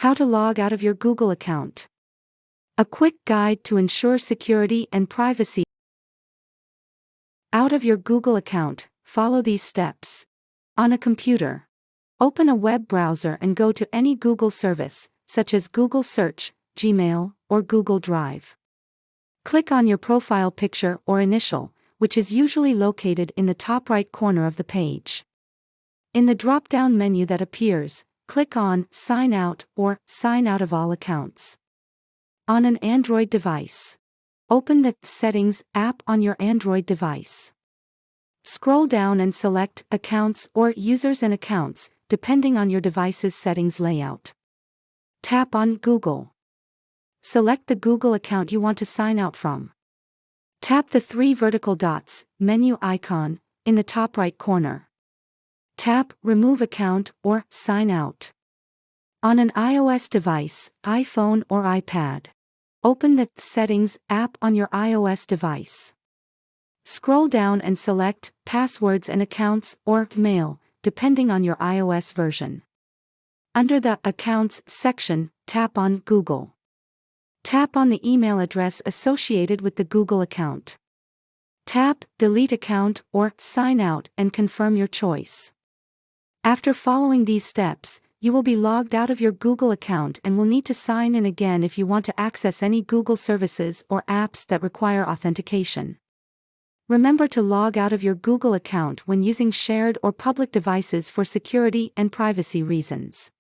How to log out of your Google account. A quick guide to ensure security and privacy. Out of your Google account, follow these steps. On a computer, open a web browser and go to any Google service, such as Google Search, Gmail, or Google Drive. Click on your profile picture or initial, which is usually located in the top right corner of the page. In the drop-down menu that appears, click on Sign Out or Sign Out of All Accounts. On an Android device, open the Settings app on your Android device. Scroll down and select Accounts or Users and Accounts, depending on your device's settings layout. Tap on Google. Select the Google account you want to sign out from. Tap the three vertical dots, menu icon, in the top right corner. Tap Remove Account or Sign Out. On an iOS device, iPhone or iPad, open the Settings app on your iOS device. Scroll down and select Passwords and Accounts or Mail, depending on your iOS version. Under the Accounts section, tap on Google. Tap on the email address associated with the Google account. Tap Delete Account or Sign Out and confirm your choice. After following these steps, you will be logged out of your Google account and will need to sign in again if you want to access any Google services or apps that require authentication. Remember to log out of your Google account when using shared or public devices for security and privacy reasons.